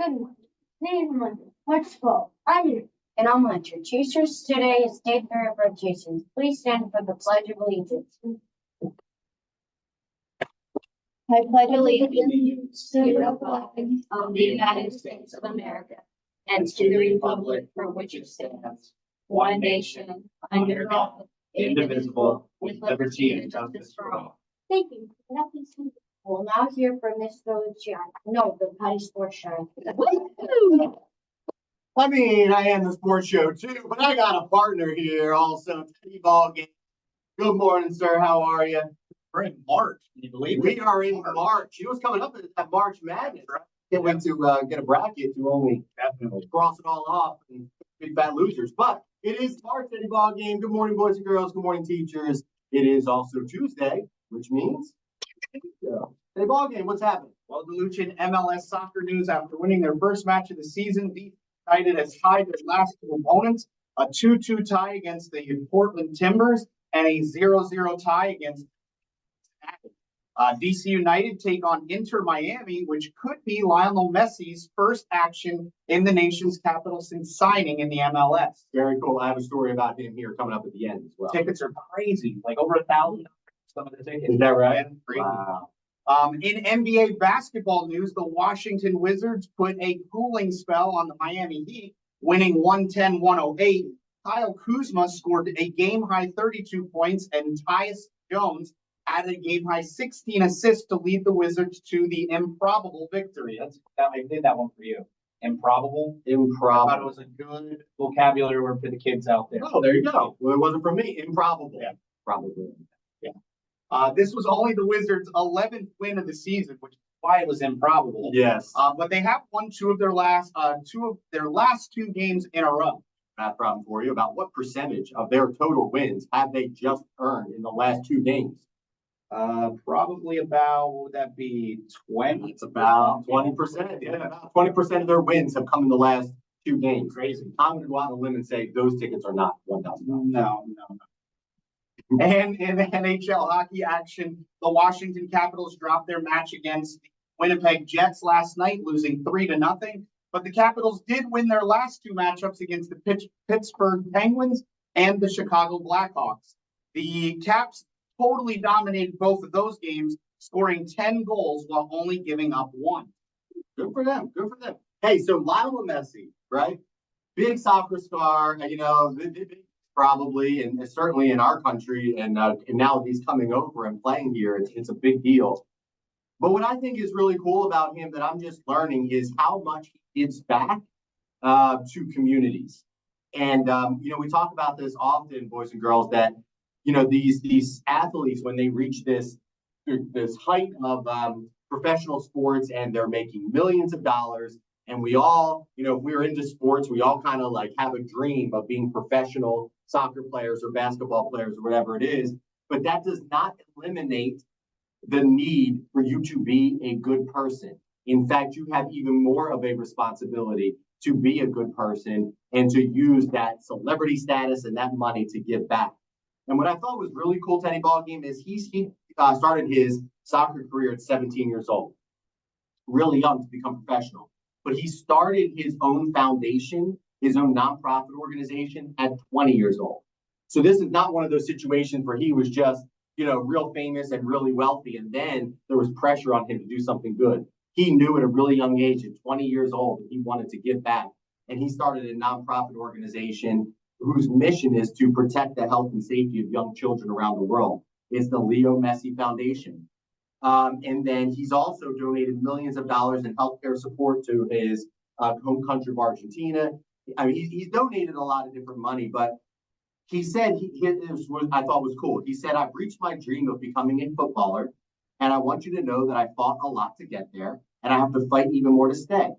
Good morning. Today's Monday, March 12th. I'm here, and I'm lecture. Teachers, today is State Fair of Rotations. Please stand for the Pledge of Allegiance. I pledge allegiance to the flag of the United States of America and to the republic for which it stands, one nation, under God, indivisible, with liberty and justice for all. Thank you. We'll now hear from Miss Feliciano. No, the Patty Sports Show. I mean, I am the sports show too, but I got a partner here also, Teddy Ballgame. Good morning, sir. How are you? We're in March. Can you believe it? We are in March. You was coming up at March Madness, right? Can't wait to get a bracket to only Definitely. cross it all off and big fat losers. But it is March, Teddy Ballgame. Good morning, boys and girls. Good morning, teachers. It is also Tuesday, which means Teddy Ballgame. What's happening? Well, Delusion MLS soccer news after winning their first match of the season, decided as tied their last two opponents, a 2-2 tie against the Portland Timbers and a 0-0 tie against DC United take on Inter Miami, which could be Lionel Messi's first action in the nation's capital since signing in the MLS. Very cool. I have a story about him here coming up at the end as well. Tickets are crazy, like over $1,000. Some of the tickets. Is that right? Crazy. Wow. In NBA basketball news, the Washington Wizards put a cooling spell on the Miami Heat, winning 110-108. Kyle Kuzma scored a game-high 32 points, and Tyus Jones added a game-high 16 assists to lead the Wizards to the improbable victory. I did that one for you. Improbable? I thought it was a good vocabulary word for the kids out there. Oh, there you go. Well, it wasn't from me. Improbable. Yeah, probably. This was only the Wizards' 11th win of the season, which is why it was improbable. Yes. But they have won two of their last two games in a row. Math problem for you. About what percentage of their total wins have they just earned in the last two games? Probably about, what would that be, 20? It's about 20%. Yeah, about 20% of their wins have come in the last two games. Crazy. I'm going to go out on a limb and say those tickets are not $1,000. No. And in the NHL hockey action, the Washington Capitals dropped their match against the Winnipeg Jets last night, losing 3-0. But the Capitals did win their last two matchups against the Pittsburgh Penguins and the Chicago Blackhawks. The Caps totally dominated both of those games, scoring 10 goals while only giving up one. Good for them. Good for them. Hey, so Lionel Messi, right? Big soccer star, probably, and certainly in our country, and now he's coming over and playing here. It's a big deal. But what I think is really cool about him that I'm just learning is how much he gives back to communities. And we talk about this often, boys and girls, that these athletes, when they reach this height of professional sports and they're making millions of dollars, and we all, if we're into sports, we all kind of like have a dream of being professional soccer players or basketball players or whatever it is. But that does not eliminate the need for you to be a good person. In fact, you have even more of a responsibility to be a good person and to use that celebrity status and that money to give back. And what I thought was really cool, Teddy Ballgame, is he started his soccer career at 17 years old, really young to become professional. But he started his own foundation, his own nonprofit organization at 20 years old. So this is not one of those situations where he was just, real famous and really wealthy, and then there was pressure on him to do something good. He knew at a really young age, at 20 years old, that he wanted to give back. And he started a nonprofit organization whose mission is to protect the health and safety of young children around the world. It's the Leo Messi Foundation. And then he's also donated millions of dollars in healthcare support to his home country of Argentina. I mean, he's donated a lot of different money, but he said, I thought was cool. He said, I've reached my dream of becoming a footballer, and I want you to know that I fought a lot to get there, and I have to fight even more to stay.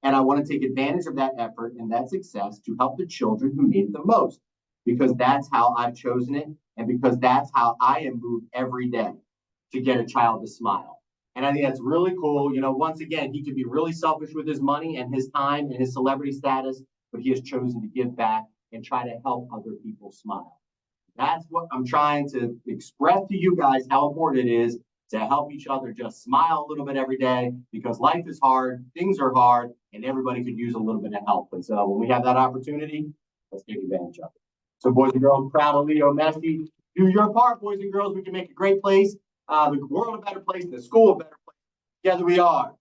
And I want to take advantage of that effort and that success to help the children who need it the most, because that's how I've chosen it, and because that's how I am moved every day to get a child to smile. And I think that's really cool. Once again, he could be really selfish with his money and his time and his celebrity status, but he has chosen to give back and try to help other people smile. That's what I'm trying to express to you guys, how important it is to help each other just smile a little bit every day, because life is hard, things are hard, and everybody could use a little bit of help. And so when we have that opportunity, let's take advantage of it. So boys and girls, proud of Leo Messi. Do your part, boys and girls. We can make a great place, the world a better place, the school a better place. Together we are